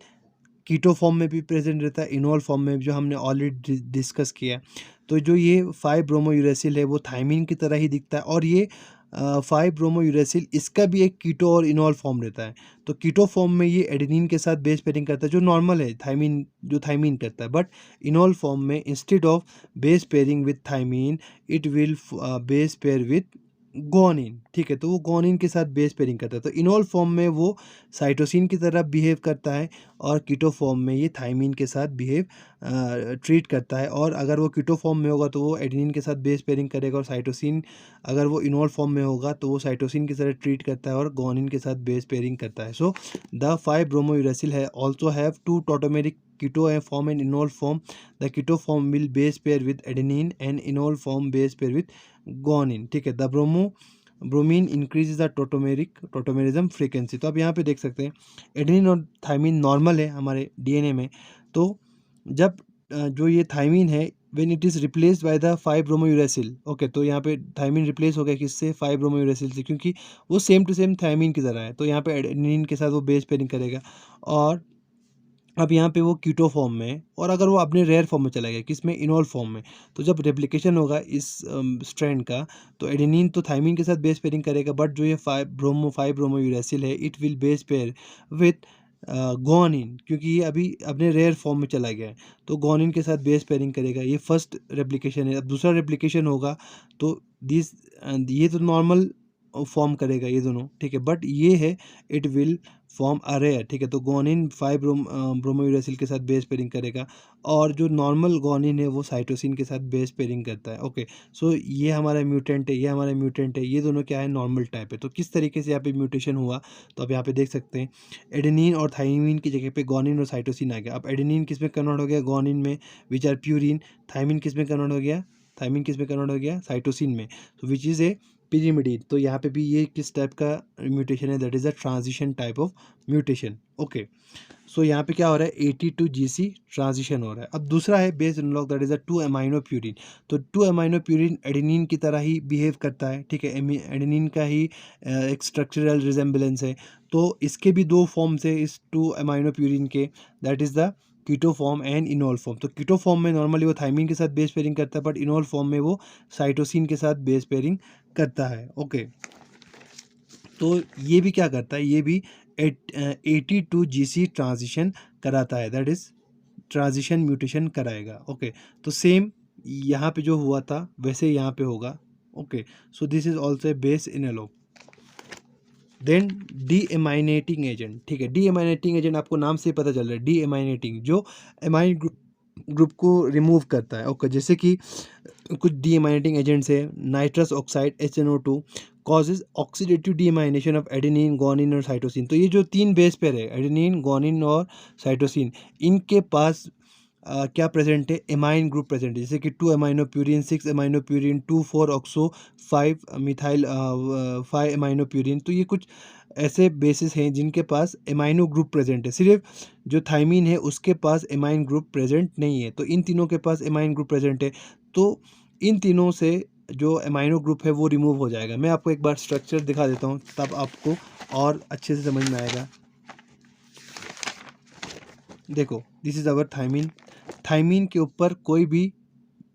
कीटो फॉर्म में भी प्रेजेंट रहता है, इनोल फॉर्म में, जो हमने ऑलरेडी डिस्कस किया। तो जो ये 5 ब्रोमोयूरेसिल है वो थाइमीन की तरह ही दिखता है और ये 5 ब्रोमोयूरेसिल इसका भी एक कीटो और इनोल फॉर्म रहता है। तो कीटो फॉर्म में ये एडेनिन के साथ बेस पेयरिंग करता है जो नॉर्मल है, थाइमीन जो थाइमीन करता है। बट इनोल फॉर्म में instead of base pairing with thymine it will base pair with guanine, ठीक है। तो वो गोनिन के साथ बेस पेयरिंग करता है। तो इनोल फॉर्म में वो साइटोसिन की तरह बिहेव करता है और कीटो फॉर्म में ये थाइमीन के साथ बिहेव ट्रीट करता है। और अगर वो कीटो फॉर्म में होगा तो वो एडेनिन के साथ बेस पेयरिंग करेगा और साइटोसिन, अगर वो इनोल फॉर्म में होगा तो वो साइटोसिन की तरह ट्रीट करता है और गोनिन के साथ बेस पेयरिंग करता है। सो द 5 ब्रोमोयूरेसिल है also have 2 tautomeric keto form and enol form। The keto form will base pair with adenine and enol form base pair with guanine, ठीक है। The bromine increase the tautomerism frequency. तो आप यहाँ पे देख सकते हैं एडेनिन और थाइमीन नॉर्मल है हमारे डीएनए में। तो जब जो ये थाइमीन है when it is replaced by the 5 bromouracil, okay, तो यहाँ पे थाइमीन रिप्लेस हो गया किससे, 5 ब्रोमोयूरेसिल से, क्योंकि वो सेम टू सेम थाइमीन की तरह है। तो यहाँ पे एडेनिन के साथ वो बेस पेयरिंग करेगा और अब यहाँ पे वो कीटो फॉर्म में है। और अगर वो अपने रेयर फॉर्म में चला गया, किसमें, इनोल फॉर्म में, तो जब रेप्लिकेशन होगा इस स्ट्रैंड का तो एडेनिन तो थाइमीन के साथ बेस पेयरिंग करेगा, बट जो ये 5 ब्रोमोयूरेसिल है it will base pair with guanine, क्योंकि ये अभी अपने रेयर फॉर्म में चला गया है, तो गुआनिन के साथ बेस पेयरिंग करेगा। ये फर्स्ट रेप्लिकेशन है। अब दूसरा रेप्लिकेशन होगा तो दिस ये तो नॉर्मल फॉर्म करेगा ये दोनों, ठीक है, बट ये है it will form a rare, ठीक है। तो गुआनिन 5 ब्रोमोयूरेसिल के साथ बेस पेयरिंग करेगा, और जो नॉर्मल गुआनिन है वो साइटोसिन के साथ बेस पेयरिंग करता है। ओके, सो ये हमारा म्यूटेंट है, ये हमारा म्यूटेंट है, ये दोनों क्या है, नॉर्मल टाइप है। तो किस तरीके से यहाँ पे म्यूटेशन हुआ, तो आप यहाँ पे देख सकते हैं एडेनिन और थाइमिन की जगह पे गुआनिन और साइटोसिन आ गया। अब एडेनिन किस में कन्वर्ट हो गया, गुआनिन में, विच आर प्यूरिन। थाइमिन किस में कन्वर्ट हो गया, थाइमिन किस में कन्वर्ट हो गया, साइटोसिन में, तो विच इज़ ए पिरिमिडीन। तो यहाँ पे भी ये किस टाइप का म्यूटेशन है, that is a transition type of mutation. Okay, so यहाँ पे क्या हो रहा है, AT to GC ट्रांजिशन हो रहा है। अब दूसरा है base analogue, that is a 2 amino purine. तो 2 अमाइनो प्यूरिन एडेनिन की तरह ही बिहेव करता है, ठीक है, एडेनिन का ही एक स्ट्रक्चरल रिजेम्बलेंस है। तो इसके भी दो फॉर्म्स है इस 2 अमाइनो प्यूरिन के, that is the keto form and enol form. तो कीटो फॉर्म में नॉर्मली वो थाइमिन के साथ बेस पेयरिंग करता है, बट इनोल फॉर्म में वो साइटोसिन के साथ बेस पेयरिंग करता है। ओके, तो ये भी क्या करता है, ये भी AT to GC ट्रांजिशन कराता है, दैट इज ट्रांजिशन म्यूटेशन कराएगा। ओके, तो सेम यहाँ पे जो हुआ था वैसे यहाँ पे होगा। Okay, so this is also a base analogue. Then deaminating agent, ठीक है, डी एमाइनेटिंग एजेंट आपको नाम से पता चल रहा है, डी एमाइनेटिंग, जो एमाइन ग्रुप को रिमूव करता है। ओके, जैसे कि कुछ डीएमाइनेटिंग एजेंट्स है, nitrous oxide HNO2 causes oxidative deamination of adenine, guanine और साइटोसिन। तो ये जो तीन बेस पेयर है, एडेनिन, गुआनिन और साइटोसिन, इनके पास क्या प्रेजेंट है, एमाइन ग्रुप प्रेजेंट है, जैसे कि 2 amino purine, 6 amino purine, 2,4 oxo, 5 methyl 5 amino purine. तो ये कुछ ऐसे बेसिस हैं जिनके पास एमाइनो ग्रुप प्रेजेंट है। सिर्फ जो थाइमिन है उसके पास एमाइन ग्रुप प्रेजेंट नहीं है, तो इन तीनों के पास एमाइन ग्रुप प्रेजेंट है। तो इन तीनों से जो एमाइनो ग्रुप है वो रिमूव हो जाएगा। मैं आपको एक बार स्ट्रक्चर दिखा देता हूँ, तब आपको और अच्छे से समझ में आएगा। देखो, this is our thymine. Thymine के ऊपर कोई भी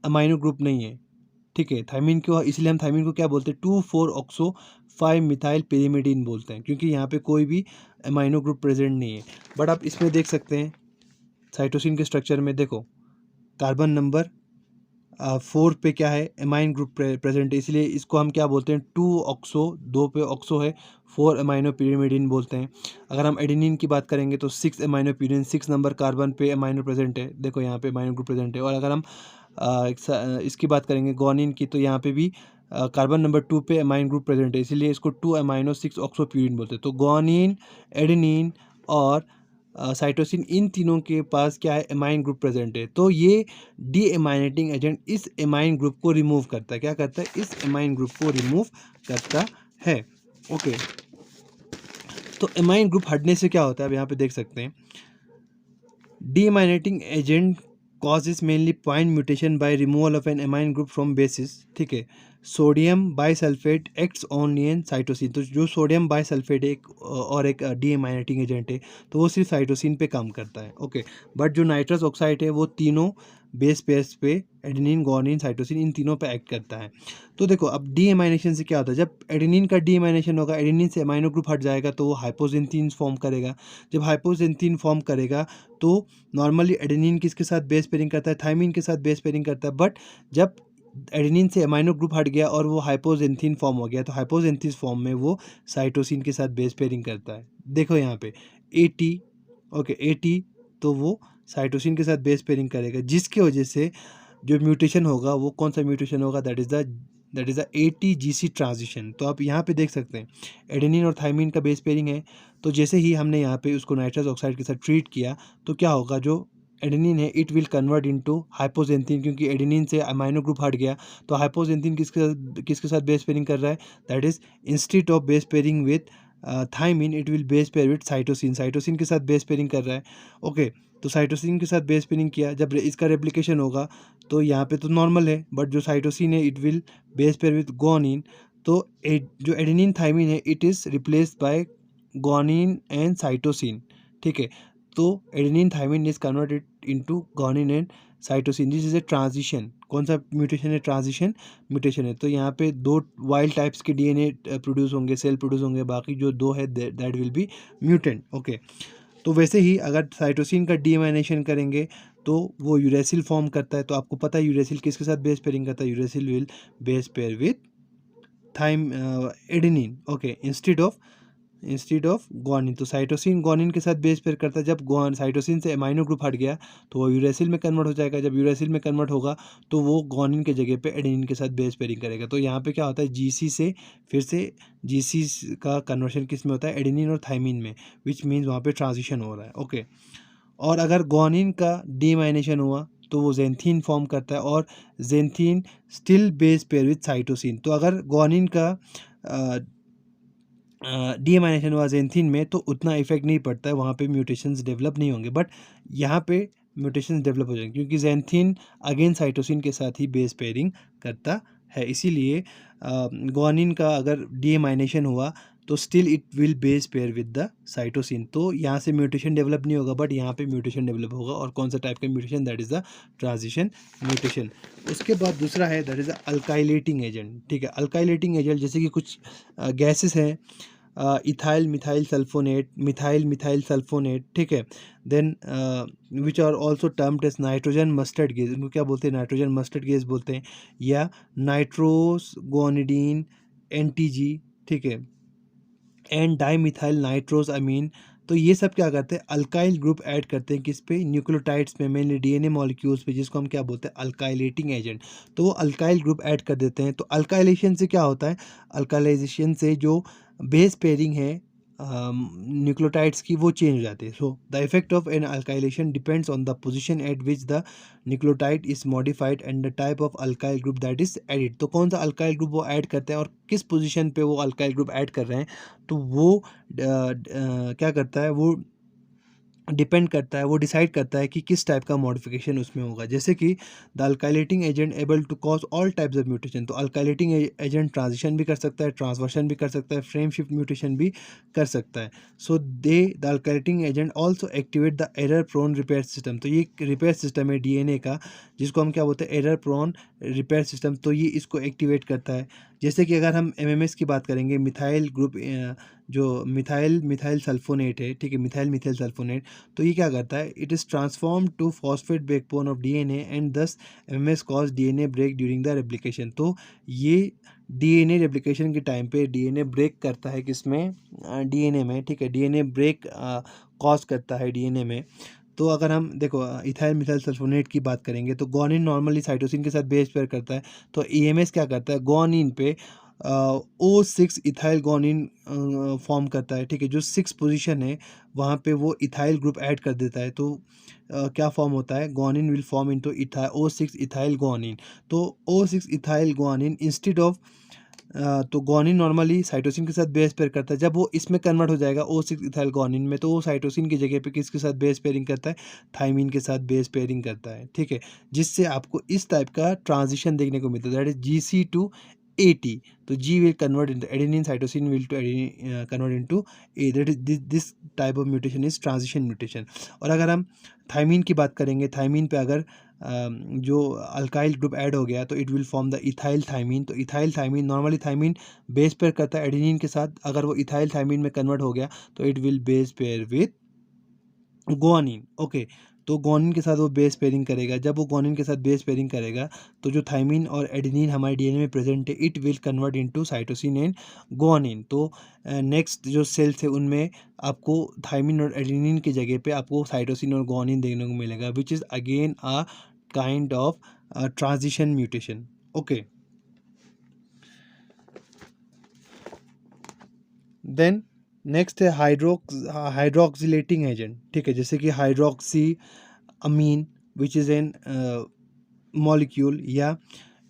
अमाइनो ग्रुप नहीं है, ठीक है। थाइमिन को, इसलिए हम थाइमिन को क्या बोलते हैं, 2,4 ऑक्सो 5 मिथाइल पिरिमिडीन बोलते हैं, क्योंकि यहाँ पे कोई भी अमाइनो ग्रुप प्रेजेंट नहीं है। बट आप इसमें देख सकते हैं साइटोसिन के स्ट्रक्चर में, देखो कार्बन नंबर 4 पे क्या है, एमाइन ग्रुप प्रेजेंट है, इसलिए इसको हम क्या बोलते हैं, 2 ऑक्सो, 2 पे ऑक्सो है, 4 अमाइनो पिरिमिडीन बोलते हैं। अगर हम एडेनिन की बात करेंगे तो 6 अमाइनो प्यूरिन, 6 नंबर कार्बन पे अमाइनो प्रेजेंट है, देखो यहाँ पे अमाइनो ग्रुप प्रेजेंट है। और अगर हम इसकी बात करेंगे गुआनिन की, तो यहाँ पे भी कार्बन नंबर 2 पे अमाइन ग्रुप प्रेजेंट है, इसीलिए इसको 2 अमाइनो 6 ऑक्सो प्यूरिन बोलते हैं। तो गुआनिन, एडेनिन और साइटोसिन, इन तीनों के पास क्या है, एमाइन ग्रुप प्रेजेंट है। तो ये डी एमाइनेटिंग एजेंट इस एमाइन ग्रुप को रिमूव करता है, क्या करता है, इस एमाइन ग्रुप को रिमूव करता है। ओके, तो एमाइन ग्रुप हटने से क्या होता है, अब यहाँ पे देख सकते हैं, deaminating agent causes mainly point mutation by removal of an amine group from basis, ठीक है। Sodium bisulphate acts only in cytosine, तो जो सोडियम बाइसल्फेट एक और एक डीएमाइनेटिंग एजेंट है, तो वो सिर्फ साइटोसिन पे काम करता है। ओके, बट जो नाइट्रस ऑक्साइड है वो तीनों बेस पेयर्स पे, एडेनिन, गुआनिन, साइटोसिन, इन तीनों पे एक्ट करता है। तो देखो, अब डीएमाइनेशन से क्या होता है, जब एडेनिन का डीएमाइनेशन होगा, एडेनिन से अमाइनो ग्रुप हट जाएगा तो वो हाइपोजेंथीन फॉर्म करेगा। जब हाइपोजेंथीन फॉर्म करेगा तो नॉर्मली एडेनिन किसके साथ बेस पेयरिंग करता है, थाइमिन के साथ बेस पेयरिंग करता है। बट जब एडेनिन से अमाइनो ग्रुप हट गया और वो हाइपोजेंथीन फॉर्म हो गया, तो हाइपोजेंथीन फॉर्म में वो साइटोसिन के साथ बेस पेयरिंग करता है। देखो यहाँ पे AT, ओके, AT, तो वो साइटोसिन के साथ बेस पेयरिंग करेगा, जिसकी वजह से जो म्यूटेशन होगा वो कौन सा म्यूटेशन होगा, that is the AT-GC transition. तो आप यहाँ पे देख सकते हैं एडेनिन और थाइमिन का बेस पेयरिंग है, तो जैसे ही हमने यहाँ पे उसको नाइट्रस ऑक्साइड के साथ ट्रीट किया, तो क्या होगा, जो एडेनिन है इट विल कन्वर्ट इनटू हाइपोजेंथीन, क्योंकि एडेनिन से अमाइनो ग्रुप हट गया। तो हाइपोजेंथीन किसके साथ बेस पेयरिंग कर रहा है, that is instead of base pairing with thymine, it will base pair with cytosine, cytosine के साथ बेस पेयरिंग कर रहा है। ओके, तो साइटोसिन के साथ बेस पेयरिंग किया, जब इसका रेप्लिकेशन होगा तो यहाँ पे तो नॉर्मल है, बट जो साइटोसिन है it will base pair with guanine. तो जो एडेनिन थाइमिन है it is replaced bye guanine and cytosine, ठीक है। तो adenine thymine is converted into guanine and cytosine, this is a transition. कौन सा म्यूटेशन है, ट्रांजिशन म्यूटेशन है। तो यहाँ पे 2 वाइल्ड टाइप्स के DNA प्रोड्यूस होंगे, सेल प्रोड्यूस होंगे, बाकी जो 2 है that will be mutant. Okay, तो वैसे ही अगर साइटोसिन का डीएमाइनेशन करेंगे तो वो यूरेसिल फॉर्म करता है। तो आपको पता है यूरेसिल किसके साथ बेस पेयरिंग करता है, uracil will base pair with thyme adenine, okay, instead of guanine. तो साइटोसिन ग्वानिन के साथ बेस पेयर करता है। जब साइटोसिन से एमाइनो ग्रुप हट गया तो वो यूरेसिल में कन्वर्ट हो जाएगा। जब यूरेसिल में कन्वर्ट होगा तो वो ग्वानिन के जगह पे एडेनिन के साथ बेस पेयरिंग करेगा। तो यहाँ पे क्या होता है, जीसी से फिर से जीसी का कन्वर्शन किस में होता है, एडेनिन और थाइमिन में, विच मीन्स वहाँ पे ट्रांजिशन हो रहा है, ओके। और अगर ग्वानिन का डीमाइनेशन हुआ तो वो जेंथीन फॉर्म करता है और xanthine still base pair with cytosine. तो अगर ग्वानिन का डीएमाइनेशन हुआ जेंथिन में तो उतना इफेक्ट नहीं पड़ता है, वहाँ पे म्यूटेशंस डेवलप नहीं होंगे। बट यहाँ पे म्यूटेशंस डेवलप हो जाएंगे क्योंकि जेंथिन अगेन साइटोसिन के साथ ही बेस पेयरिंग करता है। इसीलिए ग्वानिन का अगर डीएमाइनेशन हुआ तो still it will base pair with the cytosine. तो यहाँ से म्यूटेशन डेवलप नहीं होगा, बट यहाँ पे म्यूटेशन डेवलप होगा। और कौन सा टाइप का mutation, that is the transition mutation. उसके बाद दूसरा है that is the alkylating agent, ठीक है। अल्काइलेटिंग एजेंट जैसे कि कुछ गैसेस हैं, ethyl methyl sulphonate, methyl methyl sulphonate, ठीक है। Then which are also termed as nitrogen mustard gas, इनको क्या बोलते हैं, नाइट्रोजन मस्टर्ड गैस बोलते हैं, या नाइट्रोस गोनिडीन एनटीजी, ठीक है, एंड डाईमिथाइल नाइट्रोस अमीन। तो ये सब क्या करते हैं, अल्काइल ग्रुप ऐड करते हैं किस पे, न्यूक्लियोटाइड्स पे, मेनली डीएनए मॉलिक्यूल्स पे, जिसको हम क्या बोलते हैं, अल्काइलेटिंग एजेंट। तो वो अल्काइल ग्रुप ऐड कर देते हैं। तो अल्काइलेशन से क्या होता है, अल्काइलाइजेशन से जो बेस पेयरिंग है न्यूक्लियोटाइड्स की वो चेंज हो जाती है। So the effect of an alkylation depends on the position at which the nucleotide is modified and the type of alkyl group that is added. तो कौन सा अल्काइल ग्रुप वो ऐड करते हैं और किस पोजीशन पे वो अल्काइल ग्रुप ऐड कर रहे हैं, तो वो क्या करता है, वो डिपेंड करता है, वो डिसाइड करता है कि किस टाइप का मॉडिफिकेशन उसमें होगा। जैसे कि the alkylating agent able to cause all types of mutation. तो अल्काइलेटिंग एजेंट ट्रांजिशन भी कर सकता है, ट्रांसवर्शन भी कर सकता है, फ्रेम शिफ्ट म्यूटेशन भी कर सकता है। So the alkylating agent also activate the error prone repair system. तो ये रिपेयर सिस्टम है डीएनए का, जिसको हम क्या बोलते हैं, एरर प्रोन रिपेयर सिस्टम। तो ये इसको एक्टिवेट करता है। जैसे कि अगर हम एमएमएस की बात करेंगे, मिथाइल ग्रुप, जो मिथाइल सल्फोनेट है, ठीक है, मिथाइल सल्फोनेट। तो ये क्या करता है, it is transform to phosphate backbone of DNA and thus MMS cause DNA break during the replication. तो ये डीएनए रेप्लिकेशन के टाइम पे डीएनए ब्रेक करता है किसमें, डीएनए में, ठीक है, डीएनए ब्रेक कॉज करता है डीएनए में। तो अगर हम देखो इथाइल मिथाइल सल्फोनेट की बात करेंगे तो ग्वानिन नॉर्मली साइटोसिन के साथ बेस पेयर करता है। तो ईएमएस क्या करता है, ग्वानिन पे O6 इथाइल ग्वानिन फॉर्म करता है, ठीक है। जो 6 पोजीशन है वहाँ पे वो इथाइल ग्रुप ऐड कर देता है। तो क्या फॉर्म होता है, guanine will form into O6 ethyl guanine. तो O6 ethyl guanine instead of, तो ग्वानिन नॉर्मली साइटोसिन के साथ बेस पेयर करता है। जब वो इसमें कन्वर्ट हो जाएगा O6 इथाइल ग्वानिन में, तो वो साइटोसिन की जगह पे किसके साथ बेस पेयरिंग करता है, थाइमिन के साथ बेस पेयरिंग करता है, ठीक है। जिससे आपको इस टाइप का ट्रांजिशन देखने को मिलता है, that is GC to AT। तो G will convert into adenine, cytosine will to adenine, convert into A, that is this type of mutation is transition mutation। और अगर हम थाइमिन की बात करेंगे, थाइमिन पे अगर जो अल्काइल ग्रुप ऐड हो गया तो it will form the ethyl thymine. तो ethyl thymine normally thymine base pair करता है एडेनिन के साथ, अगर वो इथाइल थाइमिन में कन्वर्ट हो गया तो it will base pair with guanine, okay. तो ग्वानिन के साथ वो बेस पेयरिंग करेगा। जब वो ग्वानिन के साथ बेस पेयरिंग करेगा तो जो थाइमिन और एडेनिन हमारे डीएनए में प्रेजेंट है, it will convert into cytosine and guanine. तो नेक्स्ट जो सेल्स है उनमें आपको थाइमिन और एडेनिन की जगह पे आपको साइटोसिन और ग्वानिन देखने को मिलेगा, which is again a kind of transition mutation, okay. Then next है हाइड्रोक्सिलेटिंग एजेंट, ठीक है। जैसे कि hydroxylamine which is an molecule, या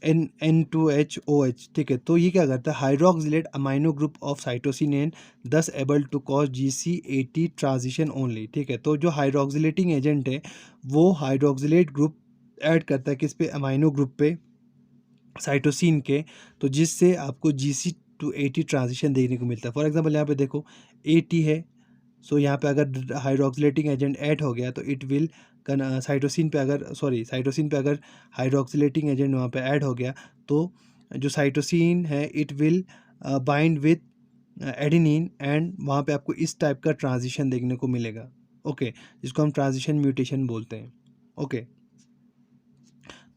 N2HOH, ठीक है। तो ये क्या करता है, hydroxylate amino group of cytosine and thus able to cause GC-AT transition only, ठीक है। तो जो हाइड्रोक्सिलेटिंग एजेंट है वो हाइड्रोक्सिलेट ग्रुप ऐड करता है किस पे, अमाइनो ग्रुप पे, साइटोसिन के। तो जिससे आपको GC to AT ट्रांजिशन देखने को मिलता है। फॉर एग्जांपल यहाँ पे देखो AT है, सो यहाँ पे अगर हाइड्रोक्सिलेटिंग एजेंट ऐड हो गया तो इट विल साइटोसिन पे अगर हाइड्रोक्सिलेटिंग एजेंट वहाँ पे ऐड हो गया तो जो साइटोसिन है it will bind with adenine and वहाँ पे आपको इस टाइप का ट्रांजिशन देखने को मिलेगा, ओके, जिसको हम ट्रांजिशन म्यूटेशन बोलते हैं। ओके,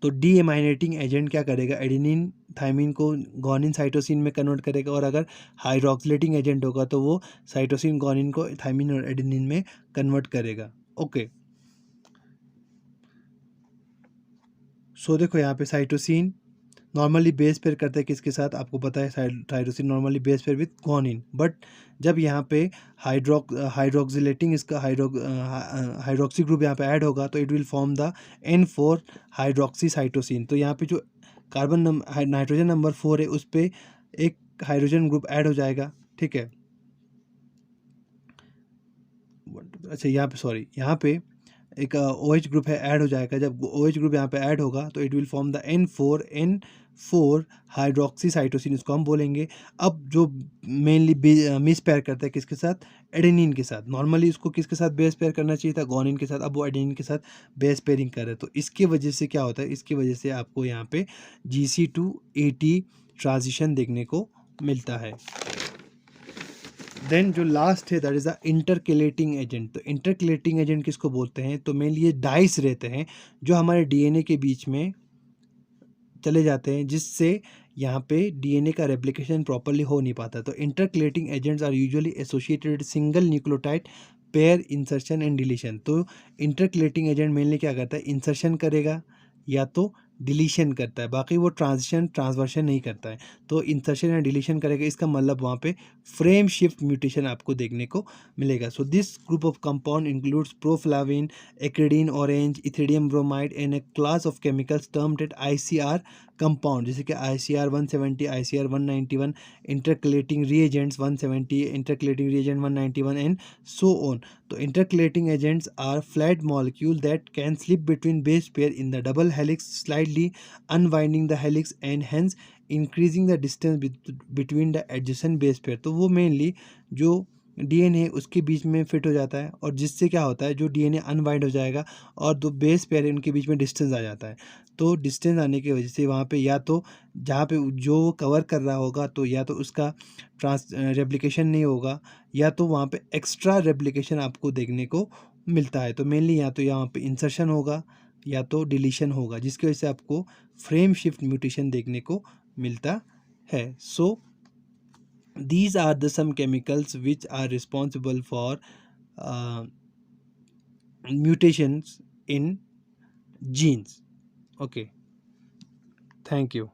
तो डीएमाइनेटिंग एजेंट क्या करेगा, एडेनिन थाइमिन को गुआनिन साइटोसिन में कन्वर्ट करेगा, और अगर हाइड्रोक्सिलेटिंग एजेंट होगा तो वो साइटोसिन गुआनिन को थाइमिन और एडेनिन में कन्वर्ट करेगा। ओके, सो देखो यहाँ पे साइटोसिन नॉर्मली बेस पेयर करते हैं किसके साथ, आपको पता है cytosine normally base pair with guanine, but जब यहाँ पे हाइड्रोक्सिलेटिंग इसका हाइड्रोक्सी ग्रुप यहाँ पे ऐड होगा तो it will form the N4 hydroxy cytosine. तो यहाँ पे जो कार्बन नाइट्रोजन नंबर 4 है उस पर एक हाइड्रोजन ग्रुप ऐड हो जाएगा, ठीक है। अच्छा यहाँ पे सॉरी, यहाँ पे एक OH ग्रुप है ऐड हो जाएगा। जब OH ग्रुप यहाँ पे ऐड होगा तो it will form the N4 hydroxy cytosine, इसको हम बोलेंगे। अब जो मेनली मिस पेयर करता है किसके साथ, एडेनिन के साथ। नॉर्मली इसको किसके साथ बेस पेयर करना चाहिए था, गुआनिन के साथ, अब वो एडेनिन के साथ बेस पेयरिंग कर रहा है। तो इसकी वजह से क्या होता है, इसकी वजह से आपको यहाँ पे GC2AT ट्रांजिशन देखने को मिलता है। देन जो लास्ट है that is the intercalating agent. तो इंटरकेलेटिंग एजेंट किसको बोलते हैं, तो मेनली ये डाइस रहते हैं जो हमारे डीएनए के बीच में चले जाते हैं, जिससे यहाँ पे डीएनए का रेप्लिकेशन प्रॉपरली हो नहीं पाता। तो intercalating agents are usually associated single nucleotide pair insertion and deletion. तो इंटरकेलेटिंग एजेंट मेनली क्या करता है, इंसर्शन करेगा या तो डिलीशन करता है, बाकी वो ट्रांजिशन ट्रांसवर्शन नहीं करता है। तो इंसर्शन या डिलीशन करेगा, इसका मतलब वहाँ पे फ्रेम शिफ्ट म्यूटेशन आपको देखने को मिलेगा। So this group of compound includes proflavin, acridine orange, ethidium bromide and a class of chemicals termed at ICR compound, जैसे कि ICR 170, ICR 191, intercalating reagents 170, intercalating reagent 191 and so on. तो intercalating agents are flat molecule that can slip between base pair in the double helix, slightly unwinding the helix and hence increasing the distance between the adjacent base pair। तो वो mainly जो DNA है उसके बीच में fit हो जाता है, और जिससे क्या होता है, जो डीएनए अनवाइंड हो जाएगा और दो बेस पेयर है उनके बीच में डिस्टेंस आ जाता है। तो डिस्टेंस आने की वजह से वहाँ पे या तो जहाँ पे जो कवर कर रहा होगा तो या तो उसका रेप्लिकेशन नहीं होगा, या तो वहाँ पे एक्स्ट्रा रेप्लिकेशन आपको देखने को मिलता है। तो मेनली या तो यहाँ पे इंसर्शन होगा या तो डिलीशन होगा, जिसकी वजह से आपको फ्रेम शिफ्ट म्यूटेशन देखने को मिलता है। सो these are the some chemicals which are responsible for mutations in genes. Okay, thank you.